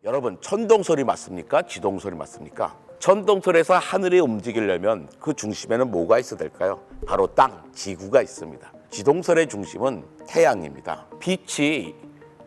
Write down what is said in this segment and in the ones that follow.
여러분, 천동설이 맞습니까? 지동설이 맞습니까? 천동설에서 하늘이 움직이려면 그 중심에는 뭐가 있어야 될까요? 바로 땅, 지구가 있습니다. 지동설의 중심은 태양입니다. 빛이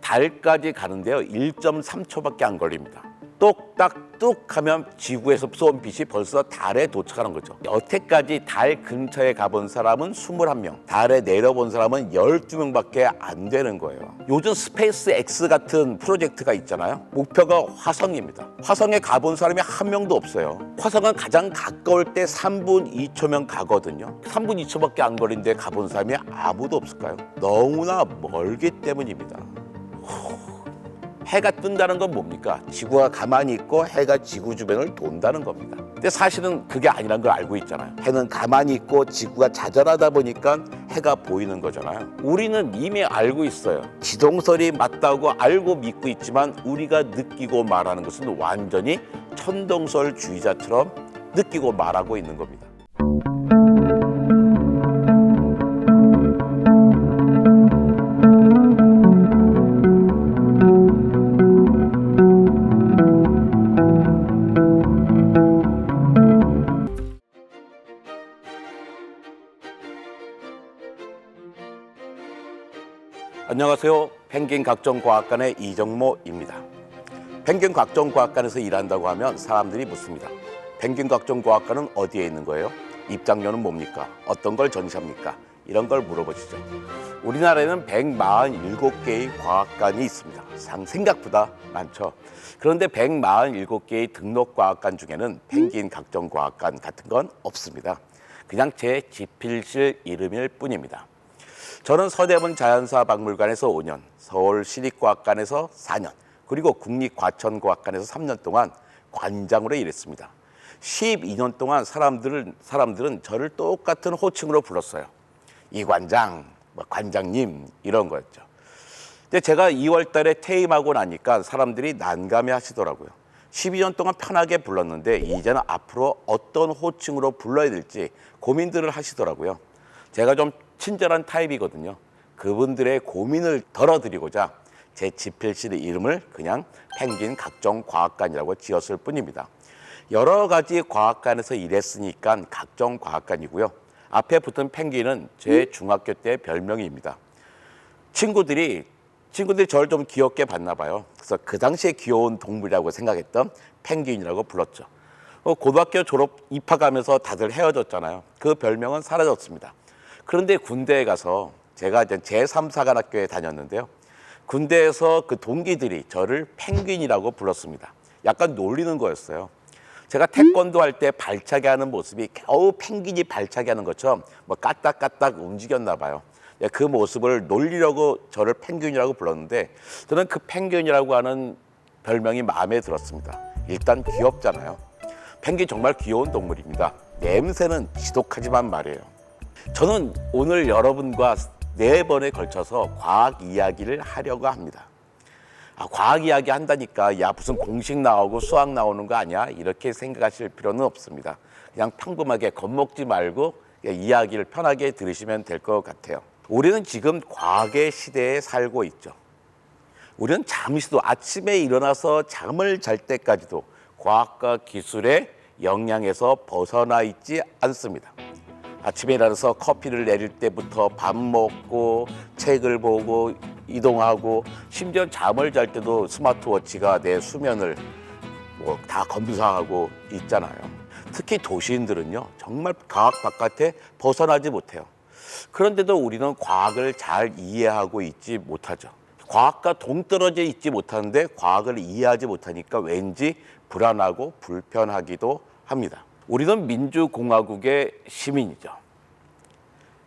달까지 가는데요, 1.3초밖에 안 걸립니다. 똑딱뚝 하면 지구에서 쏜 빛이 벌써 달에 도착하는 거죠. 여태까지 달 근처에 가본 사람은 21명, 달에 내려본 사람은 12명밖에 안 되는 거예요. 요즘 스페이스 X 같은 프로젝트가 있잖아요. 목표가 화성입니다. 화성에 가본 사람이 한 명도 없어요. 화성은 가장 가까울 때 3분 2초면 가거든요. 3분 2초밖에 안 걸린데 가본 사람이 아무도 없을까요? 너무나 멀기 때문입니다. 해가 뜬다는 건 뭡니까? 지구가 가만히 있고 해가 지구 주변을 돈다는 겁니다. 근데 사실은 그게 아니란 걸 알고 있잖아요. 해는 가만히 있고 지구가 자전하다 보니까 해가 보이는 거잖아요. 우리는 이미 알고 있어요. 지동설이 맞다고 알고 믿고 있지만 우리가 느끼고 말하는 것은 완전히 천동설주의자처럼 느끼고 말하고 있는 겁니다. 안녕하세요. 펭귄 각종과학관의 이정모입니다. 펭귄 각종과학관에서 일한다고 하면 사람들이 묻습니다. 펭귄 각종과학관은 어디에 있는 거예요? 입장료는 뭡니까? 어떤 걸 전시합니까? 이런 걸 물어보시죠. 우리나라에는 147개의 과학관이 있습니다. 생각보다 많죠. 그런데 147개의 등록과학관 중에는 펭귄 각종과학관 같은 건 없습니다. 그냥 제 지필실 이름일 뿐입니다. 저는 서대문 자연사박물관에서 5년, 서울시립과학관에서 4년, 그리고 국립과천과학관에서 3년 동안 관장으로 일했습니다. 12년 동안 사람들은 저를 똑같은 호칭으로 불렀어요. 이 관장, 관장님 이런 거였죠. 근데 제가 2월 달에 퇴임하고 나니까 사람들이 난감해 하시더라고요. 12년 동안 편하게 불렀는데 이제는 앞으로 어떤 호칭으로 불러야 될지 고민들을 하시더라고요. 제가 좀 친절한 타입이거든요. 그분들의 고민을 덜어드리고자 제 지필실의 이름을 그냥 펭귄 각종과학관이라고 지었을 뿐입니다. 여러 가지 과학관에서 일했으니까 각종과학관이고요. 앞에 붙은 펭귄은 제 중학교 때 별명입니다. 친구들이 저를 좀 귀엽게 봤나 봐요. 그래서 그 당시에 귀여운 동물이라고 생각했던 펭귄이라고 불렀죠. 고등학교 입학하면서 다들 헤어졌잖아요. 그 별명은 사라졌습니다. 그런데 군대에 가서 제가 이제 제3사관학교에 다녔는데요. 군대에서 그 동기들이 저를 펭귄이라고 불렀습니다. 약간 놀리는 거였어요. 제가 태권도 할 때 발차기 하는 모습이 겨우 펭귄이 발차기 하는 것처럼 까딱까딱 움직였나 봐요. 그 모습을 놀리려고 저를 펭귄이라고 불렀는데 저는 그 펭귄이라고 하는 별명이 마음에 들었습니다. 일단 귀엽잖아요. 펭귄 정말 귀여운 동물입니다. 냄새는 지독하지만 말이에요. 저는 오늘 여러분과 4번에 걸쳐서 과학 이야기를 하려고 합니다. 과학 이야기 한다니까 야 무슨 공식 나오고 수학 나오는 거 아니야? 이렇게 생각하실 필요는 없습니다. 그냥 평범하게 겁먹지 말고 이야기를 편하게 들으시면 될 것 같아요. 우리는 지금 과학의 시대에 살고 있죠. 우리는 잠시도 아침에 일어나서 잠을 잘 때까지도 과학과 기술의 영향에서 벗어나 있지 않습니다. 아침에 일어나서 커피를 내릴 때부터 밥 먹고 책을 보고 이동하고 심지어 잠을 잘 때도 스마트워치가 내 수면을 다 검사하고 있잖아요. 특히 도시인들은요 정말 과학 바깥에 벗어나지 못해요. 그런데도 우리는 과학을 잘 이해하고 있지 못하죠. 과학과 동떨어져 있지 못하는데 과학을 이해하지 못하니까 왠지 불안하고 불편하기도 합니다. 우리는 민주공화국의 시민이죠.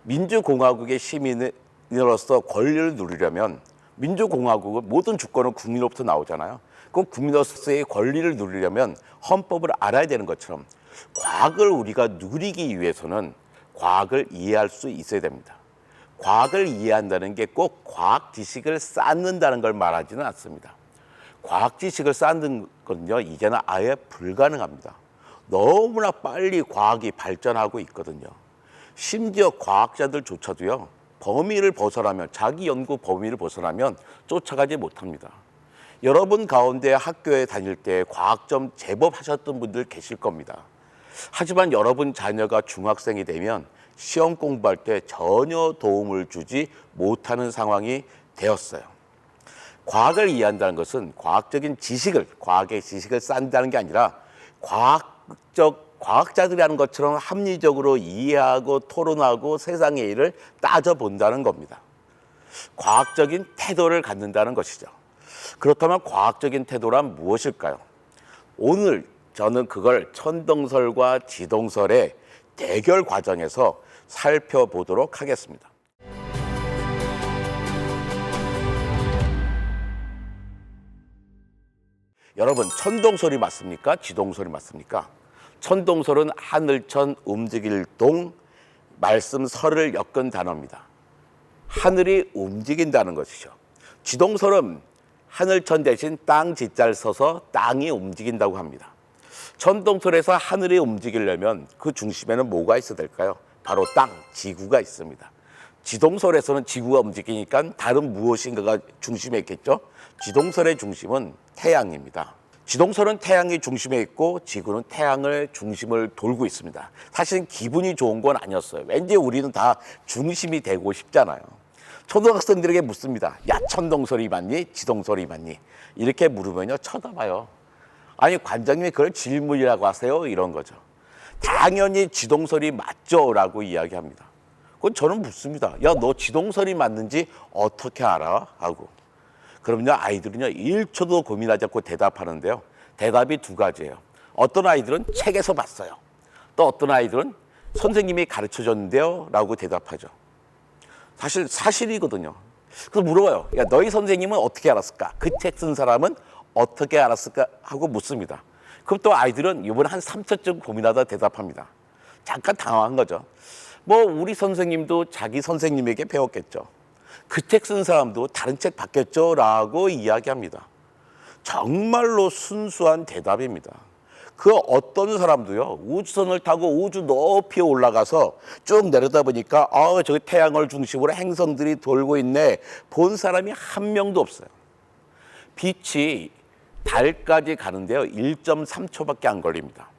민주공화국의 시민으로서 권리를 누리려면 민주공화국은 모든 주권은 국민으로부터 나오잖아요. 그럼 국민으로서의 권리를 누리려면 헌법을 알아야 되는 것처럼 과학을 우리가 누리기 위해서는 과학을 이해할 수 있어야 됩니다. 과학을 이해한다는 게 꼭 과학 지식을 쌓는다는 걸 말하지는 않습니다. 과학 지식을 쌓는 건요 이제는 아예 불가능합니다. 너무나 빨리 과학이 발전하고 있거든요. 심지어 과학자들조차도요 범위를 벗어나면 자기 연구 범위를 벗어나면 쫓아가지 못합니다. 여러분 가운데 학교에 다닐 때 과학점 제법 하셨던 분들 계실 겁니다. 하지만 여러분 자녀가 중학생이 되면 시험 공부할 때 전혀 도움을 주지 못하는 상황이 되었어요. 과학을 이해한다는 것은 과학적인 지식을, 과학의 지식을 쌓는다는 게 아니라 과학자들이 하는 것처럼 합리적으로 이해하고 토론하고 세상의 일을 따져본다는 겁니다. 과학적인 태도를 갖는다는 것이죠. 그렇다면 과학적인 태도란 무엇일까요? 오늘 저는 그걸 천동설과 지동설의 대결 과정에서 살펴보도록 하겠습니다. 여러분, 천동설이 맞습니까? 지동설이 맞습니까? 천동설은 하늘천 움직일 동, 말씀 설을 엮은 단어입니다. 하늘이 움직인다는 것이죠. 지동설은 하늘천 대신 땅 지자를 써서 땅이 움직인다고 합니다. 천동설에서 하늘이 움직이려면 그 중심에는 뭐가 있어야 될까요? 바로 땅, 지구가 있습니다. 지동설에서는 지구가 움직이니까 다른 무엇인가가 중심에 있겠죠? 지동설의 중심은 태양입니다. 지동설은 태양이 중심에 있고 지구는 태양을 중심을 돌고 있습니다. 사실은 기분이 좋은 건 아니었어요. 왠지 우리는 다 중심이 되고 싶잖아요. 초등학생들에게 묻습니다. 야, 천동설이 맞니? 지동설이 맞니? 이렇게 물으면요, 쳐다봐요. 아니, 관장님이 그걸 질문이라고 하세요? 이런 거죠. 당연히 지동설이 맞죠? 라고 이야기합니다. 그건 저는 묻습니다. 야, 너 지동설이 맞는지 어떻게 알아? 하고. 그럼요, 아이들은요, 1초도 고민하지 않고 대답하는데요. 대답이 두 가지예요. 어떤 아이들은 책에서 봤어요. 또 어떤 아이들은 선생님이 가르쳐 줬는데요. 라고 대답하죠. 사실이거든요. 그래서 물어봐요. 야, 너희 선생님은 어떻게 알았을까? 그 책 쓴 사람은 어떻게 알았을까? 하고 묻습니다. 그럼 또 아이들은 이번에 한 3초쯤 고민하다 대답합니다. 잠깐 당황한 거죠. 뭐 우리 선생님도 자기 선생님에게 배웠겠죠. 그 책 쓴 사람도 다른 책 봤겠죠? 라고 이야기합니다. 정말로 순수한 대답입니다. 그 어떤 사람도요, 우주선을 타고 우주 높이 올라가서 쭉 내려다 보니까 저기 태양을 중심으로 행성들이 돌고 있네, 본 사람이 한 명도 없어요. 빛이 달까지 가는데요, 1.3초밖에 안 걸립니다.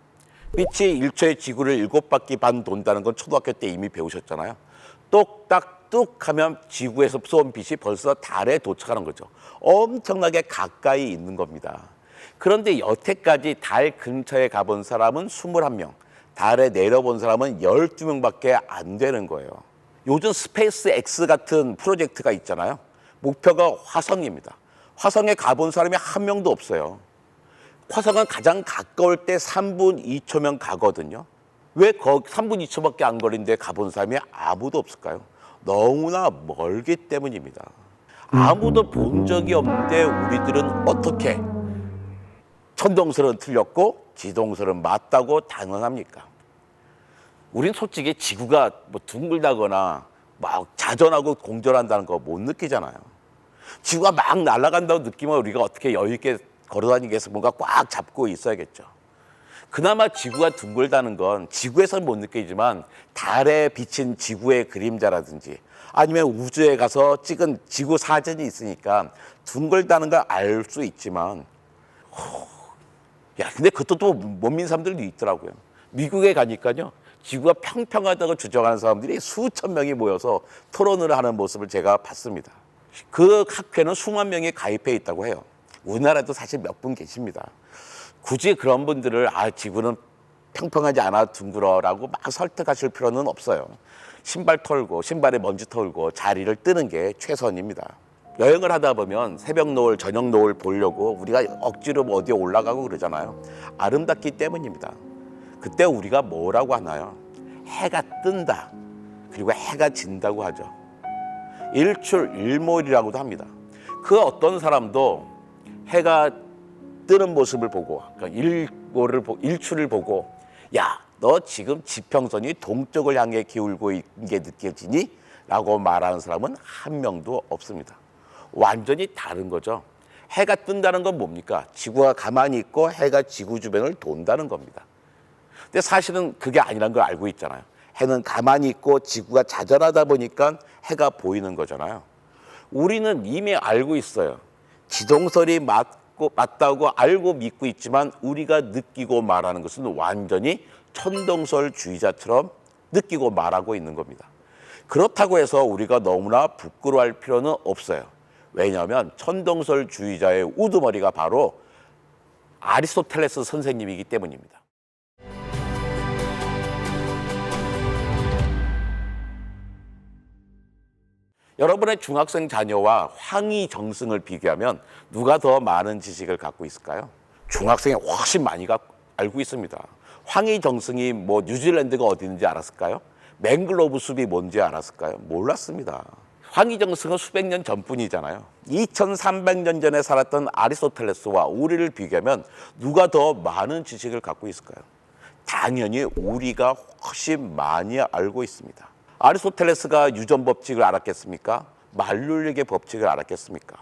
빛이 1초에 지구를 7바퀴 반 돈다는 건 초등학교 때 이미 배우셨잖아요. 똑딱뚝 하면 지구에서 쏜 빛이 벌써 달에 도착하는 거죠. 엄청나게 가까이 있는 겁니다. 그런데 여태까지 달 근처에 가본 사람은 21명, 달에 내려본 사람은 12명밖에 안 되는 거예요. 요즘 스페이스 X 같은 프로젝트가 있잖아요. 목표가 화성입니다. 화성에 가본 사람이 한 명도 없어요. 화성은 가장 가까울 때 3분 2초면 가거든요. 왜 3분 2초밖에 안 걸린데 가본 사람이 아무도 없을까요? 너무나 멀기 때문입니다. 아무도 본 적이 없는데 우리들은 어떻게 천동설은 틀렸고 지동설은 맞다고 단언합니까? 우린 솔직히 지구가 뭐 둥글다거나 막 자전하고 공전한다는 거 못 느끼잖아요. 지구가 막 날아간다고 느끼면 우리가 어떻게 여유 있게 걸어다니겠어? 뭔가 꽉 잡고 있어야겠죠. 그나마 지구가 둥글다는 건 지구에서는 못 느끼지만 달에 비친 지구의 그림자라든지 아니면 우주에 가서 찍은 지구 사진이 있으니까 둥글다는 걸 알 수 있지만 근데 그것도 또 못 믿는 사람들도 있더라고요. 미국에 가니까요, 지구가 평평하다고 주장하는 사람들이 수천 명이 모여서 토론을 하는 모습을 제가 봤습니다. 그 학회는 수만 명이 가입해 있다고 해요. 우리나라도 사실 몇 분 계십니다. 굳이 그런 분들을 지구는 평평하지 않아 둥글어라고 막 설득하실 필요는 없어요. 신발 털고 신발에 먼지 털고 자리를 뜨는 게 최선입니다. 여행을 하다 보면 새벽 노을, 저녁 노을 보려고 우리가 억지로 어디에 올라가고 그러잖아요. 아름답기 때문입니다. 그때 우리가 뭐라고 하나요? 해가 뜬다. 그리고 해가 진다고 하죠. 일출일몰이라고도 합니다. 그 어떤 사람도 해가 뜨는 모습을 보고, 그러니까 일출을 보고, 야, 너 지금 지평선이 동쪽을 향해 기울고 있는 게 느껴지니? 라고 말하는 사람은 한 명도 없습니다. 완전히 다른 거죠. 해가 뜬다는 건 뭡니까? 지구가 가만히 있고 해가 지구 주변을 돈다는 겁니다. 근데 사실은 그게 아니라는 걸 알고 있잖아요. 해는 가만히 있고 지구가 자전하다 보니까 해가 보이는 거잖아요. 우리는 이미 알고 있어요. 지동설이 맞다고 알고 믿고 있지만 우리가 느끼고 말하는 것은 완전히 천동설주의자처럼 느끼고 말하고 있는 겁니다. 그렇다고 해서 우리가 너무나 부끄러워할 필요는 없어요. 왜냐하면 천동설주의자의 우두머리가 바로 아리스토텔레스 선생님이기 때문입니다. 여러분의 중학생 자녀와 황희정승을 비교하면 누가 더 많은 지식을 갖고 있을까요? 중학생이 훨씬 많이 알고 있습니다. 황희정승이 뭐 뉴질랜드가 어디 있는지 알았을까요? 맹글로브 숲이 뭔지 알았을까요? 몰랐습니다. 황희정승은 수백 년 전뿐이잖아요. 2300년 전에 살았던 아리스토텔레스와 우리를 비교하면 누가 더 많은 지식을 갖고 있을까요? 당연히 우리가 훨씬 많이 알고 있습니다. 아리스토텔레스가 유전 법칙을 알았겠습니까? 만룰력의 법칙을 알았겠습니까?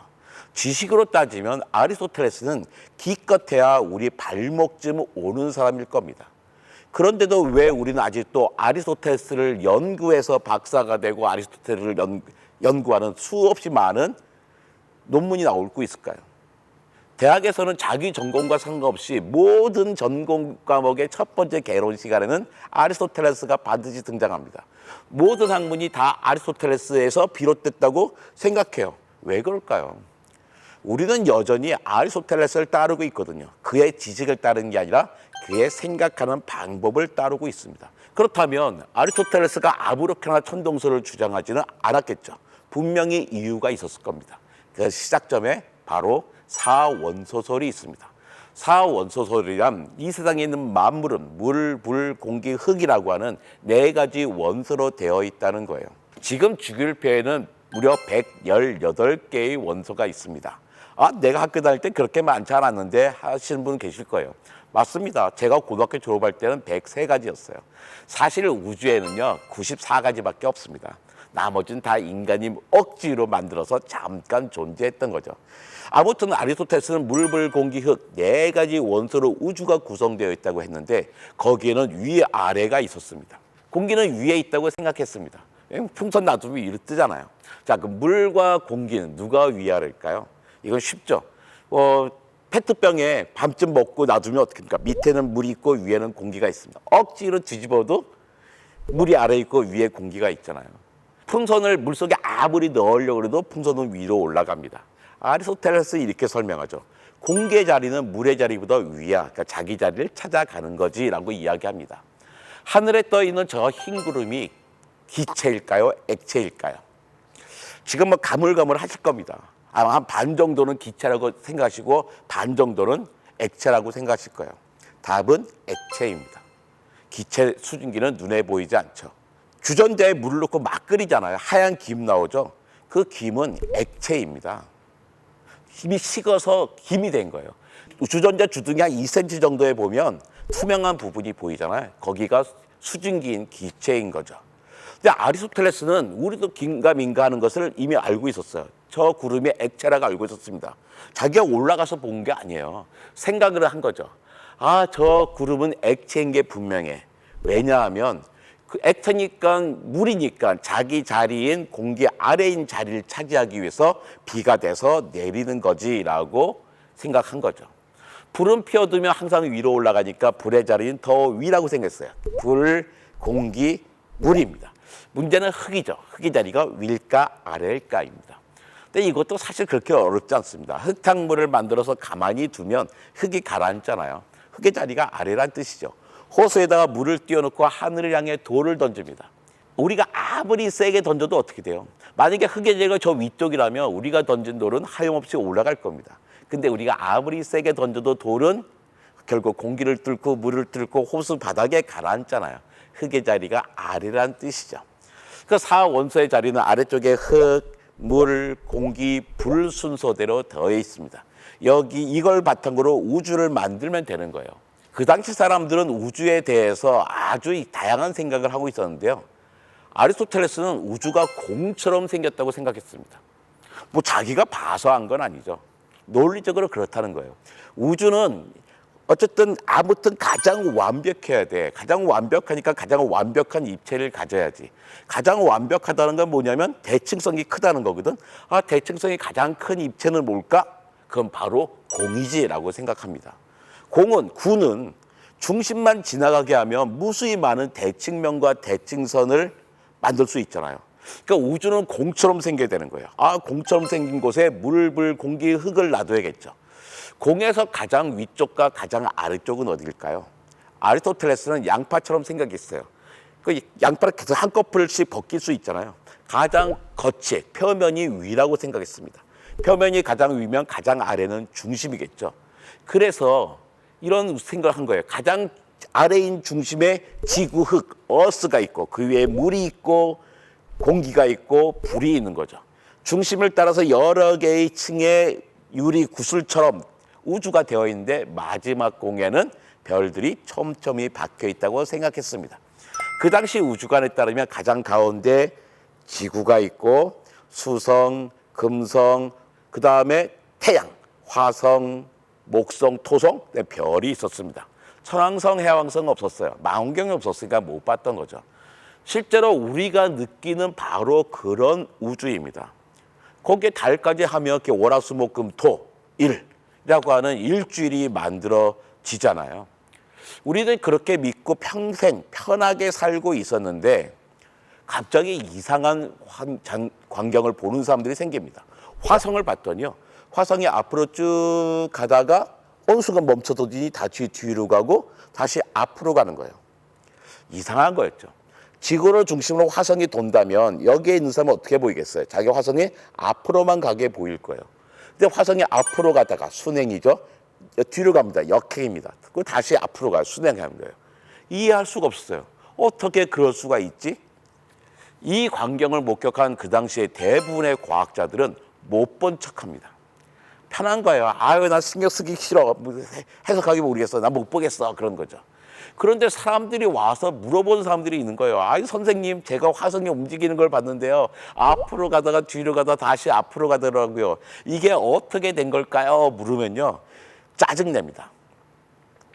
지식으로 따지면 아리스토텔레스는 기껏해야 우리 발목쯤 오는 사람일 겁니다. 그런데도 왜 우리는 아직도 아리스토텔레스를 연구해서 박사가 되고 아리스토텔레스를 연구하는 수없이 많은 논문이 나오고 있을까요? 대학에서는 자기 전공과 상관없이 모든 전공 과목의 첫 번째 개론 시간에는 아리스토텔레스가 반드시 등장합니다. 모든 학문이 다 아리스토텔레스에서 비롯됐다고 생각해요. 왜 그럴까요? 우리는 여전히 아리스토텔레스를 따르고 있거든요. 그의 지식을 따르는 게 아니라 그의 생각하는 방법을 따르고 있습니다. 그렇다면 아리스토텔레스가 아무렇게나 천동설을 주장하지는 않았겠죠. 분명히 이유가 있었을 겁니다. 그 시작점에 바로 사원소설이 있습니다. 사원소설이란 이 세상에 있는 만물은 물, 불, 공기, 흙이라고 하는 4가지 원소로 되어 있다는 거예요. 지금 주기율표에는 무려 118개의 원소가 있습니다. 내가 학교 다닐 때 그렇게 많지 않았는데 하시는 분 계실 거예요. 맞습니다. 제가 고등학교 졸업할 때는 103가지였어요. 사실 우주에는요 94가지밖에 없습니다. 나머지는 다 인간이 억지로 만들어서 잠깐 존재했던 거죠. 아무튼 아리스토텔레스는 물, 불, 공기, 흙 4가지 원소로 우주가 구성되어 있다고 했는데 거기에는 위, 아래가 있었습니다. 공기는 위에 있다고 생각했습니다. 풍선 놔두면 이렇게 뜨잖아요. 자, 그 물과 공기는 누가 위아래일까요? 이건 쉽죠. 페트병에 반쯤 먹고 놔두면 어떻게 됩니까? 밑에는 물이 있고 위에는 공기가 있습니다. 억지로 뒤집어도 물이 아래 있고 위에 공기가 있잖아요. 풍선을 물속에 아무리 넣으려고 해도 풍선은 위로 올라갑니다. 아리스토텔레스는 이렇게 설명하죠. 공기의 자리는 물의 자리보다 위야. 그러니까 자기 자리를 찾아가는 거지라고 이야기합니다. 하늘에 떠 있는 저 흰 구름이 기체일까요? 액체일까요? 지금 뭐 가물가물하실 겁니다. 아마 한 반 정도는 기체라고 생각하시고 반 정도는 액체라고 생각하실 거예요. 답은 액체입니다. 기체 수증기는 눈에 보이지 않죠. 주전자에 물을 넣고 막 끓이잖아요. 하얀 김 나오죠. 그 김은 액체입니다. 김이 식어서 김이 된 거예요. 주전자 주둥이 한 2cm 정도에 보면 투명한 부분이 보이잖아요. 거기가 수증기인 기체인 거죠. 근데 아리스토텔레스는 우리도 긴가민가 하는 것을 이미 알고 있었어요. 저 구름이 액체라고 알고 있었습니다. 자기가 올라가서 본 게 아니에요. 생각을 한 거죠. 저 구름은 액체인 게 분명해. 왜냐하면 그 액체니까 물이니까 자기 자리인 공기 아래인 자리를 차지하기 위해서 비가 돼서 내리는 거지라고 생각한 거죠. 불은 피워두면 항상 위로 올라가니까 불의 자리는 더 위라고 생각했어요. 불, 공기, 물입니다. 문제는 흙이죠. 흙의 자리가 위일까 아래일까입니다. 근데 이것도 사실 그렇게 어렵지 않습니다. 흙탕물을 만들어서 가만히 두면 흙이 가라앉잖아요. 흙의 자리가 아래란 뜻이죠. 호수에다가 물을 띄워놓고 하늘을 향해 돌을 던집니다. 우리가 아무리 세게 던져도 어떻게 돼요? 만약에 흙의 자리가 저 위쪽이라면 우리가 던진 돌은 하염없이 올라갈 겁니다. 근데 우리가 아무리 세게 던져도 돌은 결국 공기를 뚫고 물을 뚫고 호수 바닥에 가라앉잖아요. 흙의 자리가 아래란 뜻이죠. 그 사원소의 자리는 아래쪽에 흙, 물, 공기, 불 순서대로 되어 있습니다. 이걸 바탕으로 우주를 만들면 되는 거예요. 그 당시 사람들은 우주에 대해서 아주 다양한 생각을 하고 있었는데요. 아리스토텔레스는 우주가 공처럼 생겼다고 생각했습니다. 뭐 자기가 봐서 한 건 아니죠. 논리적으로 그렇다는 거예요. 우주는 어쨌든 아무튼 가장 완벽해야 돼. 가장 완벽하니까 가장 완벽한 입체를 가져야지. 가장 완벽하다는 건 뭐냐면 대칭성이 크다는 거거든. 대칭성이 가장 큰 입체는 뭘까? 그건 바로 공이지라고 생각합니다. 구는 중심만 지나가게 하면 무수히 많은 대칭면과 대칭선을 만들 수 있잖아요. 그러니까 우주는 공처럼 생겨야 되는 거예요. 공처럼 생긴 곳에 물, 불, 공기, 흙을 놔둬야겠죠. 공에서 가장 위쪽과 가장 아래쪽은 어디일까요? 아리스토텔레스는 양파처럼 생각했어요. 그 양파를 계속 한꺼풀씩 벗길 수 있잖아요. 가장 겉이, 표면이 위라고 생각했습니다. 표면이 가장 위면 가장 아래는 중심이겠죠. 그래서 이런 생각을 한 거예요. 가장 아래인 중심에 지구, 흙, 어스가 있고 그 위에 물이 있고 공기가 있고 불이 있는 거죠. 중심을 따라서 여러 개의 층의 유리 구슬처럼 우주가 되어 있는데 마지막 공에는 별들이 촘촘히 박혀 있다고 생각했습니다. 그 당시 우주관에 따르면 가장 가운데 지구가 있고 수성, 금성, 그 다음에 태양, 화성, 목성, 토성, 별이 있었습니다. 천왕성, 해왕성 없었어요. 망원경이 없었으니까 못 봤던 거죠. 실제로 우리가 느끼는 바로 그런 우주입니다. 거기에 달까지 하면 이렇게 월화수목금토 일이라고 하는 일주일이 만들어지잖아요. 우리는 그렇게 믿고 평생 편하게 살고 있었는데 갑자기 이상한 광경을 보는 사람들이 생깁니다. 화성을 봤더니요. 화성이 앞으로 쭉 가다가 어느 순간 멈춰더니 다시 뒤로 가고 다시 앞으로 가는 거예요. 이상한 거였죠. 지구를 중심으로 화성이 돈다면 여기에 있는 사람은 어떻게 보이겠어요? 자기 화성이 앞으로만 가게 보일 거예요. 근데 화성이 앞으로 가다가 순행이죠. 뒤로 갑니다. 역행입니다. 그리고 다시 앞으로 가요. 순행하는 거예요. 이해할 수가 없어요. 어떻게 그럴 수가 있지? 이 광경을 목격한 그 당시에 대부분의 과학자들은 못 본 척합니다. 편한 거예요. 나 신경 쓰기 싫어. 해석하기 모르겠어. 나 못 보겠어. 그런 거죠. 그런데 사람들이 와서 물어보는 사람들이 있는 거예요. 선생님, 제가 화성이 움직이는 걸 봤는데요. 앞으로 가다가 뒤로 가다 다시 앞으로 가더라고요. 이게 어떻게 된 걸까요? 물으면요. 짜증냅니다.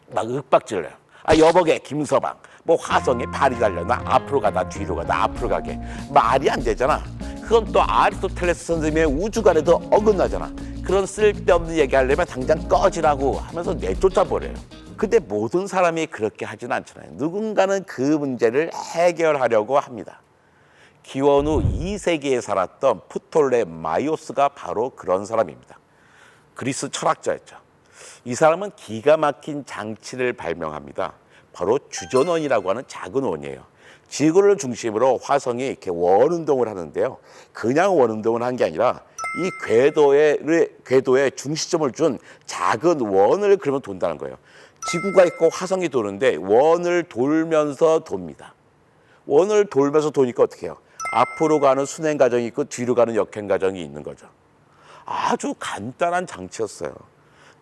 막 윽박질러요. 여보게 김서방, 화성에 발이 달렸나? 앞으로 가다 뒤로 가다 앞으로 가게. 말이 안 되잖아. 그건 또 아리스토텔레스 선생님의 우주관에도 어긋나잖아. 그런 쓸데없는 얘기하려면 당장 꺼지라고 하면서 내쫓아버려요. 근데 모든 사람이 그렇게 하진 않잖아요. 누군가는 그 문제를 해결하려고 합니다. 기원 후 2세기에 살았던 프톨레마이오스가 바로 그런 사람입니다. 그리스 철학자였죠. 이 사람은 기가 막힌 장치를 발명합니다. 바로 주전원이라고 하는 작은 원이에요. 지구를 중심으로 화성이 이렇게 원운동을 하는데요. 그냥 원운동을 한 게 아니라 이 궤도에 중시점을 준 작은 원을 그러면 돈다는 거예요. 지구가 있고 화성이 도는데 원을 돌면서 돕니다. 원을 돌면서 도니까 어떻게 해요? 앞으로 가는 순행 과정이 있고 뒤로 가는 역행 과정이 있는 거죠. 아주 간단한 장치였어요.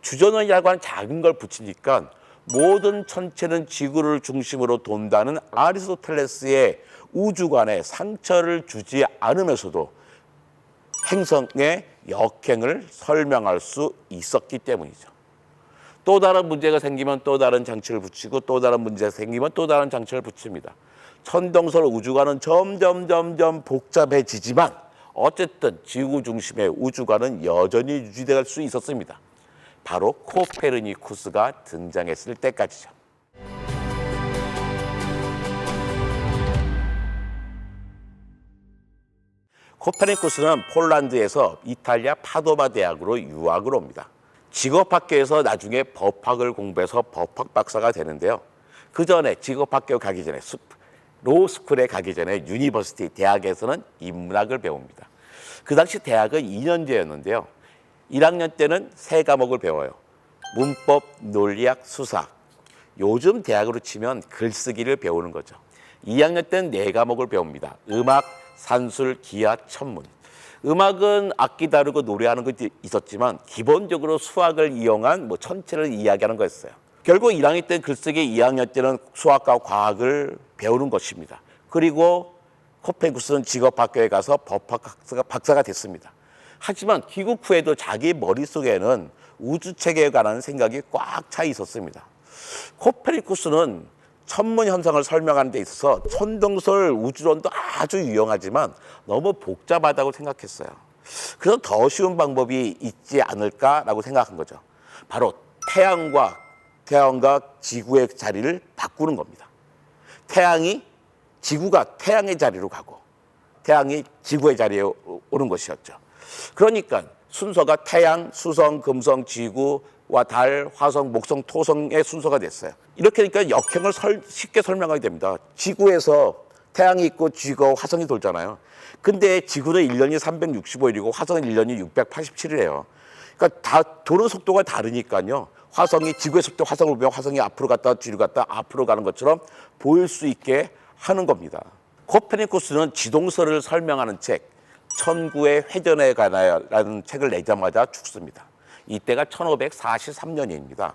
주전원이라고 하는 작은 걸 붙이니까 모든 천체는 지구를 중심으로 돈다는 아리스토텔레스의 우주관에 상처를 주지 않으면서도 행성의 역행을 설명할 수 있었기 때문이죠. 또 다른 문제가 생기면 또 다른 장치를 붙이고 또 다른 문제가 생기면 또 다른 장치를 붙입니다. 천동설 우주관은 점점 복잡해지지만 어쨌든 지구 중심의 우주관은 여전히 유지될 수 있었습니다. 바로 코페르니쿠스가 등장했을 때까지죠. 코페르니쿠스는 폴란드에서 이탈리아 파도바 대학으로 유학을 옵니다. 직업학교에서 나중에 법학을 공부해서 법학 박사가 되는데요. 그 전에 직업학교 가기 전에 로스쿨에 가기 전에 유니버시티 대학에서는 인문학을 배웁니다. 그 당시 대학은 2년제였는데요. 1학년 때는 3과목을 배워요. 문법, 논리학, 수사학. 요즘 대학으로 치면 글쓰기를 배우는 거죠. 2학년 때는 4과목을 배웁니다. 음악, 산술, 기하, 천문. 음악은 악기 다루고 노래하는 것도 있었지만 기본적으로 수학을 이용한 천체를 이야기하는 거였어요. 결국 1학년 때는 글쓰기, 2학년 때는 수학과 과학을 배우는 것입니다. 그리고 코페르니쿠스는 직업학교에 가서 법학 박사가 됐습니다. 하지만 귀국 후에도 자기 머릿속에는 우주체계에 관한 생각이 꽉 차 있었습니다. 코페르니쿠스는 천문 현상을 설명하는 데 있어서 천동설 우주론도 아주 유용하지만 너무 복잡하다고 생각했어요. 그래서 더 쉬운 방법이 있지 않을까라고 생각한 거죠. 바로 태양과 지구의 자리를 바꾸는 겁니다. 지구가 태양의 자리로 가고 태양이 지구의 자리에 오는 것이었죠. 그러니까 순서가 태양, 수성, 금성, 지구와 달, 화성, 목성, 토성의 순서가 됐어요. 이렇게 하니까 역행을 쉽게 설명하게 됩니다. 지구에서 태양이 있고 지구와 화성이 돌잖아요. 근데 지구는 1년이 365일이고 화성은 1년이 687이래요. 그러니까 다 도는 속도가 다르니까요. 화성이 지구의 속도 화성을 보면 화성이 앞으로 갔다 뒤로 갔다 앞으로 가는 것처럼 보일 수 있게 하는 겁니다. 코페르니쿠스는 지동설을 설명하는 책 천구의 회전에 관하여라는 책을 내자마자 죽습니다. 이때가 1543년입니다.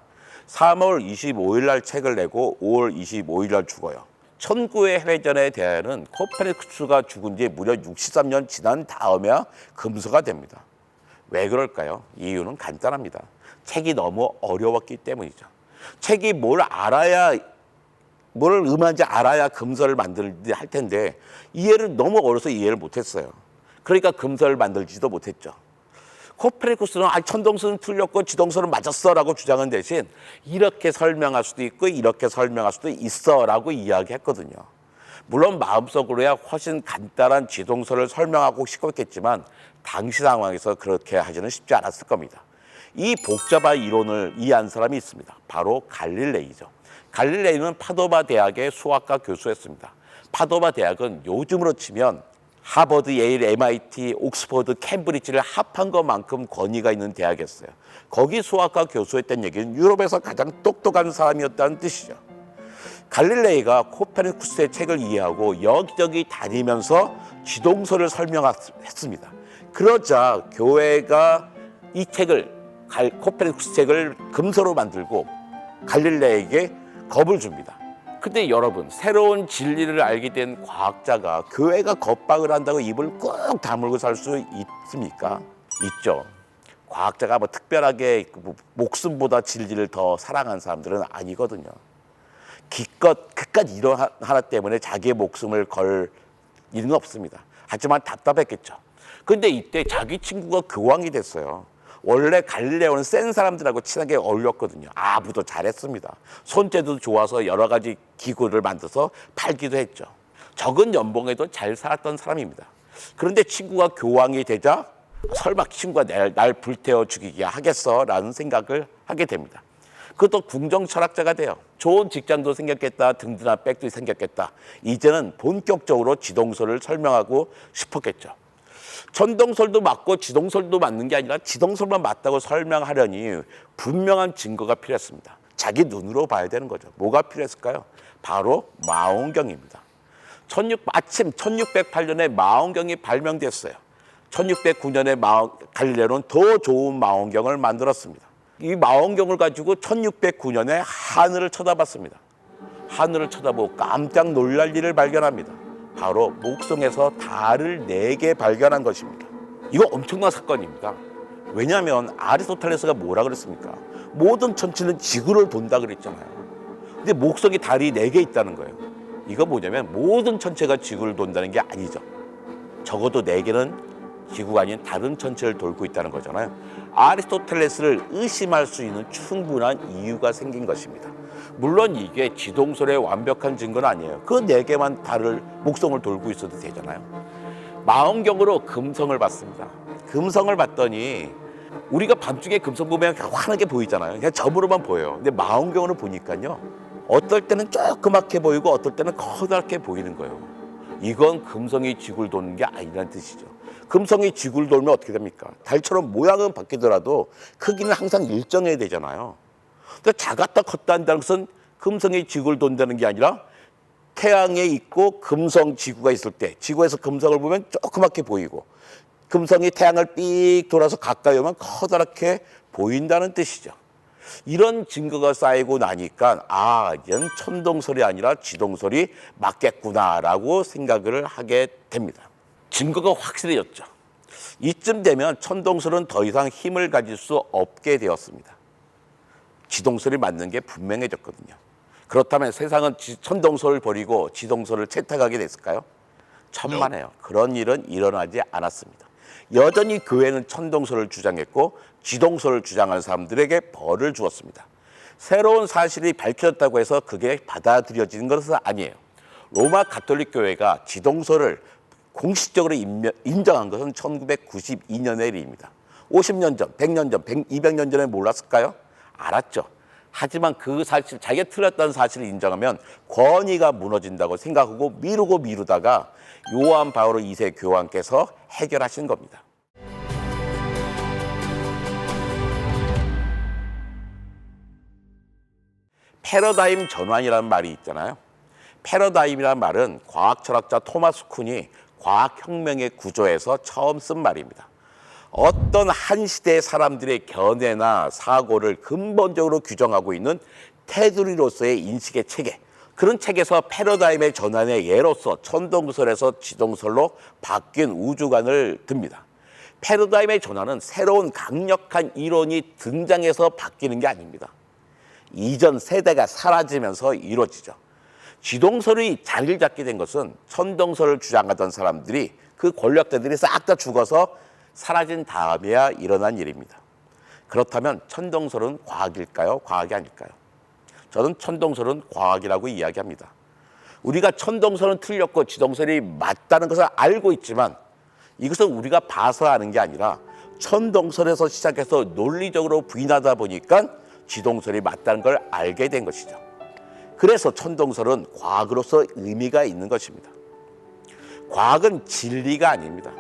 3월 25일 날 책을 내고 5월 25일 날 죽어요. 천구의 회전에 대하여는 코페르니쿠스가 죽은 지 무려 63년 지난 다음에야 금서가 됩니다. 왜 그럴까요? 이유는 간단합니다. 책이 너무 어려웠기 때문이죠. 책이 뭘 의미하는지 알아야 금서를 만들지 할 텐데 이해를 너무 어려서 이해를 못했어요. 그러니까 금서를 만들지도 못했죠. 코페르니쿠스는 천동설은 틀렸고 지동설은 맞았어라고 주장한 대신 이렇게 설명할 수도 있고 이렇게 설명할 수도 있어라고 이야기했거든요. 물론 마음속으로야 훨씬 간단한 지동설을 설명하고 싶었겠지만 당시 상황에서 그렇게 하지는 쉽지 않았을 겁니다. 이 복잡한 이론을 이해한 사람이 있습니다. 바로 갈릴레이죠. 갈릴레이는 파도바 대학의 수학과 교수였습니다. 파도바 대학은 요즘으로 치면 하버드, 예일, MIT, 옥스퍼드, 캠브리지를 합한 것만큼 권위가 있는 대학이었어요. 거기 수학과 교수했던 얘기는 유럽에서 가장 똑똑한 사람이었다는 뜻이죠. 갈릴레이가 코페르니쿠스의 책을 이해하고 여기저기 다니면서 지동설을 설명했습니다. 그러자 교회가 이 책을 코페르니쿠스 책을 금서로 만들고 갈릴레이에게 겁을 줍니다. 근데 여러분, 새로운 진리를 알게 된 과학자가 교회가 겁박을 한다고 입을 꾹 다물고 살 수 있습니까? 있죠. 과학자가 뭐 특별하게 목숨보다 진리를 더 사랑한 사람들은 아니거든요. 그깟 이론 하나 때문에 자기의 목숨을 걸 일은 없습니다. 하지만 답답했겠죠. 근데 이때 자기 친구가 교황이 됐어요. 원래 갈릴레오는 센 사람들하고 친하게 어울렸거든요. 아부도 잘했습니다. 손재도 좋아서 여러 가지 기구를 만들어서 팔기도 했죠. 적은 연봉에도 잘 살았던 사람입니다. 그런데 친구가 교황이 되자 설마 친구가 날 불태워 죽이게 하겠어? 라는 생각을 하게 됩니다. 그것도 궁정 철학자가 돼요. 좋은 직장도 생겼겠다. 든든한 백도 생겼겠다. 이제는 본격적으로 지동설을 설명하고 싶었겠죠. 천동설도 맞고 지동설도 맞는 게 아니라 지동설만 맞다고 설명하려니 분명한 증거가 필요했습니다. 자기 눈으로 봐야 되는 거죠. 뭐가 필요했을까요? 바로 망원경입니다. 마침 1608년에 망원경이 발명됐어요. 1609년에 갈릴레오는 더 좋은 망원경을 만들었습니다. 이 망원경을 가지고 1609년에 하늘을 쳐다봤습니다. 하늘을 쳐다보고 깜짝 놀랄 일을 발견합니다. 바로 목성에서 달을 4개 발견한 것입니다. 이거 엄청난 사건입니다. 왜냐하면 아리스토텔레스가 뭐라 그랬습니까? 모든 천체는 지구를 돈다 그랬잖아요. 근데 목성에 달이 4개 있다는 거예요. 이거 뭐냐면 모든 천체가 지구를 돈다는 게 아니죠. 적어도 4개는 지구가 아닌 다른 천체를 돌고 있다는 거잖아요. 아리스토텔레스를 의심할 수 있는 충분한 이유가 생긴 것입니다. 물론 이게 지동설의 완벽한 증거는 아니에요. 그 4개만 달을 목성을 돌고 있어도 되잖아요. 망원경으로 금성을 봤습니다. 금성을 봤더니 우리가 밤중에 금성 보면 환하게 보이잖아요. 그냥 점으로만 보여요. 근데 망원경으로 보니까요. 어떨 때는 조그맣게 보이고 어떨 때는 커다랗게 보이는 거예요. 이건 금성이 지구를 도는 게 아니라는 뜻이죠. 금성이 지구를 돌면 어떻게 됩니까? 달처럼 모양은 바뀌더라도 크기는 항상 일정해야 되잖아요. 근데 작았다 컸다 한다는 것은 금성이 지구를 돈다는 게 아니라 태양에 있고 금성 지구가 있을 때 지구에서 금성을 보면 조그맣게 보이고 금성이 태양을 삑 돌아서 가까이 오면 커다랗게 보인다는 뜻이죠. 이런 증거가 쌓이고 나니까 이건 천동설이 아니라 지동설이 맞겠구나라고 생각을 하게 됩니다. 증거가 확실해졌죠. 이쯤 되면 천동설은 더 이상 힘을 가질 수 없게 되었습니다. 지동설이 맞는 게 분명해졌거든요. 그렇다면 세상은 천동설을 버리고 지동설을 채택하게 됐을까요? 천만에요. 그런 일은 일어나지 않았습니다. 여전히 교회는 천동설을 주장했고 지동설을 주장하는 사람들에게 벌을 주었습니다. 새로운 사실이 밝혀졌다고 해서 그게 받아들여지는 것은 아니에요. 로마 가톨릭 교회가 지동설을 공식적으로 인정한 것은 1992년의 일입니다. 50년 전, 100년 전, 200년 전에 몰랐을까요? 알았죠. 하지만 그 사실, 자기가 틀렸다는 사실을 인정하면 권위가 무너진다고 생각하고 미루다가 요한 바오로 2세 교황께서 해결하신 겁니다. 패러다임 전환이라는 말이 있잖아요. 패러다임이라는 말은 과학 철학자 토마스 쿤이 과학혁명의 구조에서 처음 쓴 말입니다. 어떤 한 시대의 사람들의 견해나 사고를 근본적으로 규정하고 있는 테두리로서의 인식의 체계, 그런 책에서 패러다임의 전환의 예로서 천동설에서 지동설로 바뀐 우주관을 듭니다. 패러다임의 전환은 새로운 강력한 이론이 등장해서 바뀌는 게 아닙니다. 이전 세대가 사라지면서 이루어지죠. 지동설이 자리를 잡게 된 것은 천동설을 주장하던 사람들이, 그 권력자들이 싹 다 죽어서 사라진 다음에야 일어난 일입니다. 그렇다면 천동설은 과학일까요? 과학이 아닐까요? 저는 천동설은 과학이라고 이야기합니다. 우리가 천동설은 틀렸고 지동설이 맞다는 것을 알고 있지만 이것은 우리가 봐서 아는 게 아니라 천동설에서 시작해서 논리적으로 부인하다 보니까 지동설이 맞다는 걸 알게 된 것이죠. 그래서 천동설은 과학으로서 의미가 있는 것입니다. 과학은 진리가 아닙니다.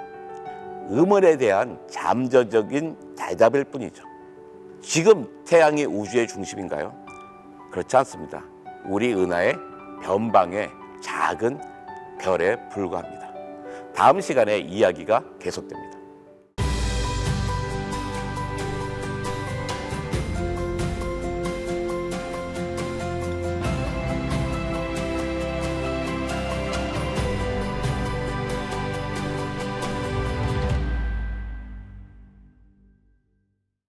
의문에 대한 잠재적인 대답일 뿐이죠. 지금 태양이 우주의 중심인가요? 그렇지 않습니다. 우리 은하의 변방의 작은 별에 불과합니다. 다음 시간에 이야기가 계속됩니다.